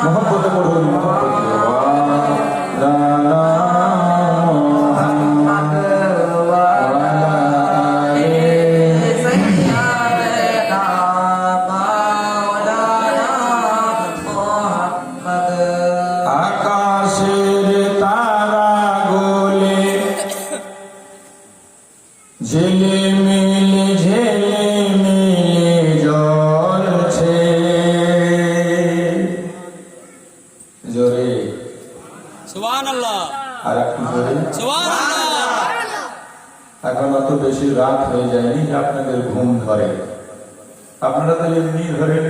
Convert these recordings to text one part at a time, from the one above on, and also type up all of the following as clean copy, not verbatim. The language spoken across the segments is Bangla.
मोहब्बत पढ़ो आकाशेर तारा गोले झेले मिले জ্বলছে জোরে সুবহানাল্লাহ। আর একটু জোরে সুবহানাল্লাহ। এখন অত বেশি রাত হয়ে যায়নি যে আপনাদের ঘুম ধরে। আপনারা তো এমনি ধরেন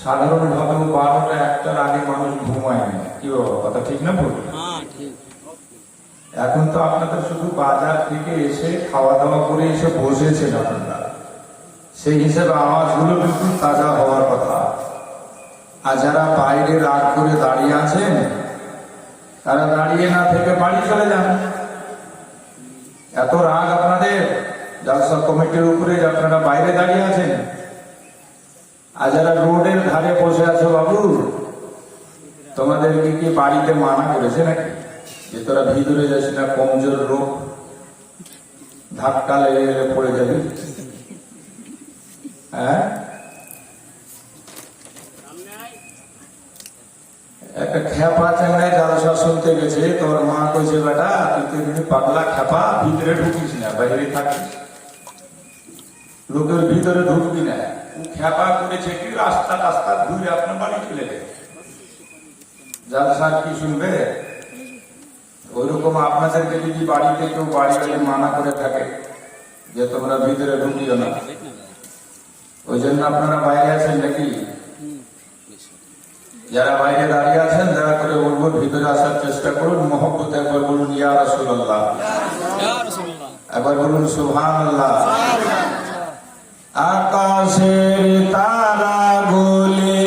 সাধারণভাবে 12টা 1টার আগে মানুষ ঘুমায় না, কি বাবা কথা ঠিক না বল? হ্যাঁ ঠিক। এখন তো আপনাদের শুধু বাজার থেকে এসে খাওয়া দাওয়া করে এসে বসেছেন আপনারা, সেই হিসেবে আওয়াজগুলো কিন্তু তাজা হওয়ার কথা। আর যারা বাইরে রাগ করে দাঁড়িয়ে আছেন তারা দাঁড়িয়ে না থেকে বাড়ি চলে যান। এত রাগ আপনাদের জালসা কমিটির উপরে যে আপনারা বাইরে দাঁড়িয়ে আছেন। আর যারা রোডের ধারে বসে আছো বাবু, তোমাদেরকে কি বাড়িতে মানা করেছে নাকি যে তোরা ভিতরে যাস না, কমজোর লোক, ধাক্কা লেগে গেলে পড়ে যাবি? হ্যাঁ, একটা খেপা চেঙ্গায় জালসা শুনতে গেছে, তোর মা কইছে বেটা তুই তো এমনি পাগলা খেপা, ভিতরে ঢুকিস না, বাইরে থাকিস, লোকের ভিতরে ঢুকবি না। খেপা করেছে কি রাস্তা রাস্তা ঘুরে আপনার বাড়ি চলে গেছে, জালসা কি শুনবে? ওইরকম আপনাদেরকে যদি বাড়িতে কেউ বাড়ি গেলে মানা করে থাকে যে তোমরা ভিতরে ঢুকিও না, ওই জন্য আপনারা বাইরে আছেন নাকি? যারা বাইরে দাঁড়িয়ে আছেন দয়া করে বলবো ভিতরে আসার চেষ্টা করুন। মহব্বত একবার বলুন ইয়া রাসূলুল্লাহ, ইয়া রাসূলুল্লাহ, একবার বলুন সুবহানাল্লাহ। আকাশের তারা গোলে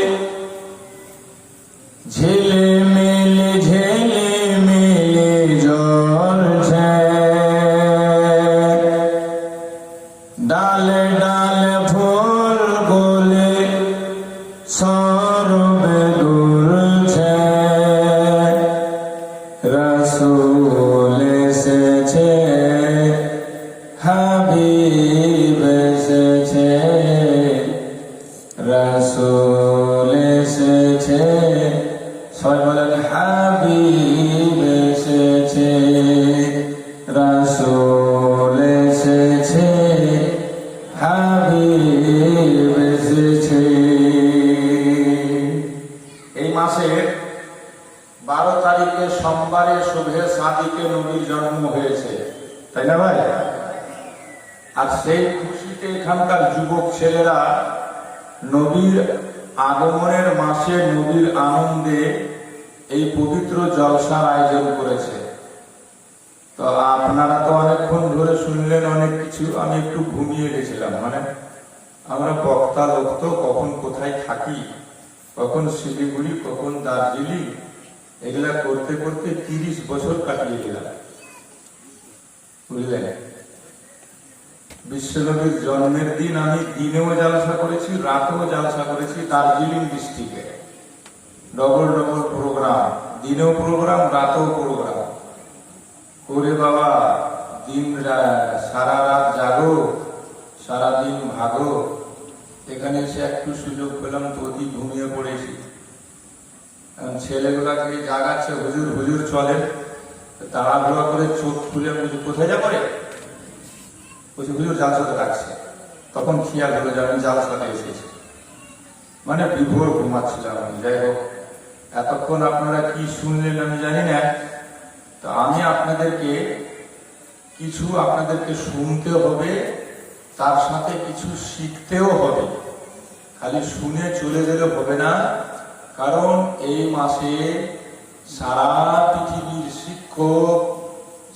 ঝেলে মেলে জ্বলছে, ডালে ডালে ফুল গোলে সরবে দুলছে, রাসূল এসেছে হাবিব এসেছে, রাসূল এসেছে, সবাই বলেন হাবিব এসেছে, রাসূল এসেছে, হাবিব এসেছে। এই মাসের 12 তারিখে সোমবারে শুভে সাদিকে নবীর জন্ম হয়েছে, তাই না ভাই? আর সেই খুশিতে এখানকার যুবক ছেলেরা নবীর আগমনের মাসে নবীর আনন্দে এই পবিত্র জলসার আয়োজন করেছে। তো আপনারা তো অনেকক্ষণ ধরে শুনলেন অনেক কিছু, আমি একটু ঘুমিয়ে গেছিলাম। মানে আমরা বক্তা লোক তো, কখন কোথায় থাকি, কখন শিলিগুড়ি, কখন দার্জিলিং, এগুলা করতে করতে 30 বছর কাটিয়ে গেলাম, বুঝলেন? বিশ্বনবীর জন্মের দিন আমি দিনেও জালসা করেছি, রাতেও জালসা করেছি দার্জিলিং ডিস্ট্রিক্টে। ডবল ডবল প্রোগ্রাম, দিনেও প্রোগ্রাম, রাতেও প্রোগ্রাম করে বাবা দিন সারা রাত জাগো, সারাদিন ভাগো। এখানে এসে একটু সুযোগ পেলাম তো অতি ঘুমিয়ে পড়েছি। ছেলেগুলাকে জাগাচ্ছে, হুজুর হুজুর চলেন, তাড়াহুড়া করে চোখ খুলে কোথায় যাবো রে, বলছি হুজুর জালসাতে রাখছে। তখন খেয়াল হলো যে আমি জালসাতে এসেছি, মানে বিভোর ঘুমাচ্ছিলাম আমি। যাই হোক, এতক্ষণ আপনারা কি শুনলেন আমি জানি না। তো আমি আপনাদেরকে শুনতে হবে, তার সাথে কিছু শিখতেও হবে। খালি শুনে চলে গেলে হবে না, কারণ এই মাসে সারা পৃথিবীর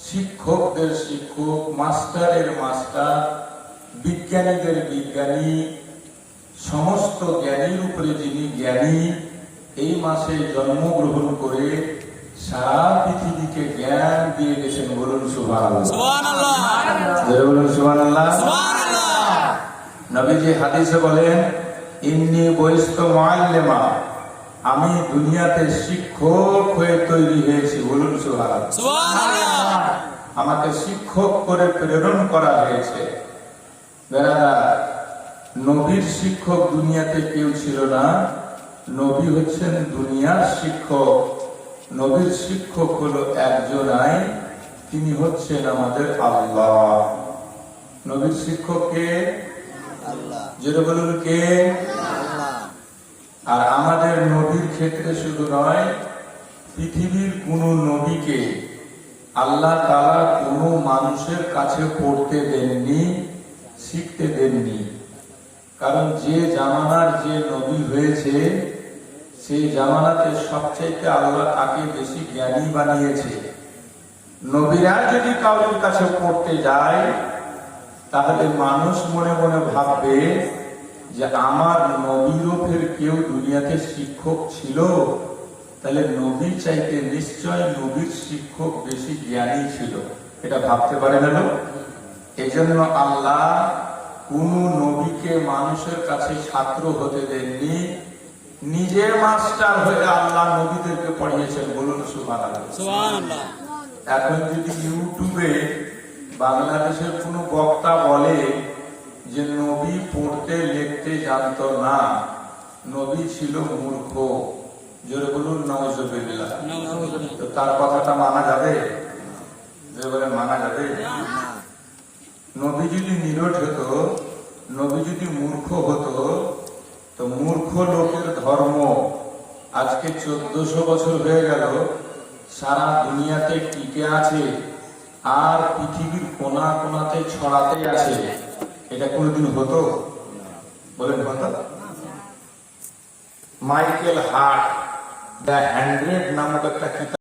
শিক্ষকদের শিক্ষক, মাস্টারের মাস্টার, বিজ্ঞানীদের বিজ্ঞানী, সমস্ত জ্ঞানীর উপরে যিনি জ্ঞানী, এই মাসে জন্মগ্রহণ করে সারা পৃথিবীকে জ্ঞান দিয়ে গেছেন। বলুন সুবহানাল্লাহ, বলুন সুবহানাল্লাহ। নবীজি হাদিসে বলেন ইন্নী বইস্তু মুআল্লিমা, আমি দুনিয়াতে শিক্ষক হয়ে তৈরি হয়েছি। বলুন সুবহানাল্লাহ। সুবহানাল্লাহ। আমাকে শিক্ষক করে প্রেরণ করা হয়েছে। বেরাদার, নবীর শিক্ষক দুনিয়াতে কেউ ছিল না। নবী হচ্ছেন দুনিয়ার শিক্ষক। নবীর শিক্ষক হলো একজনাই, তিনি হচ্ছেন আমাদের আল্লাহ। নবীর শিক্ষক কে? আল্লাহ। যেটা বলুন কে? আল্লাহ। আর আমাদের নবীর ক্ষেত্রে শুধু নয়, পৃথিবীর কোন নবীকে আল্লাহ তাআলা কোন মানুষের কাছে পড়তে দেননি, শিখতে দেননি। কারণ যে জামানার যে নবী হয়েছে, সেই জামানাতে সবচাইতে আল্লাহ তাকে বেশি জ্ঞানী বানিয়েছে। নবীরা যদি কাউর কাছে পড়তে যায়, তাহলে মানুষ মনে মনে ভাববে যে আমার নবীরও ফের কেউ দুনিয়াতে শিক্ষক ছিল, তাহলে নবী চাইতে নিশ্চয় নবীর শিক্ষক বেশি জ্ঞানী ছিল। এটা ভাবতে পারে না লোক। এই জন্য আল্লাহ কোন নবীকে মানুষের কাছে ছাত্র হতে দেননি, নিজে মাস্টার হয়ে আল্লাহ নবীদেরকে পড়িয়েছেন। বলুন সুবহানাল্লাহ। সুবহানাল্লাহ। এখন যদি ইউটিউবে বাংলাদেশের কোন বক্তা বলে যে নবী পড়তে লিখতে জানতো না, নবী ছিল মূর্খ, জোরে বলুন নাউজুবিল্লাহ, নাউজুবিল্লাহ। তো তার কথাটা মানা যাবে? জোরে বলে মানা যাবে? নবী যদি নিরট হতো, নবী যদি মূর্খ হতো, তো মূর্খ লোকের ধর্ম আজকে 1400 বছর হয়ে গেল, সারা দুনিয়াতে টিকে আছে আর পৃথিবীর কোনা কোনাতে ছড়াতে আছে। এটা কোনোদিন হতো? বলেন হতো? মাইকেল হার্ট দ্য 100 নামক একটা কিতাব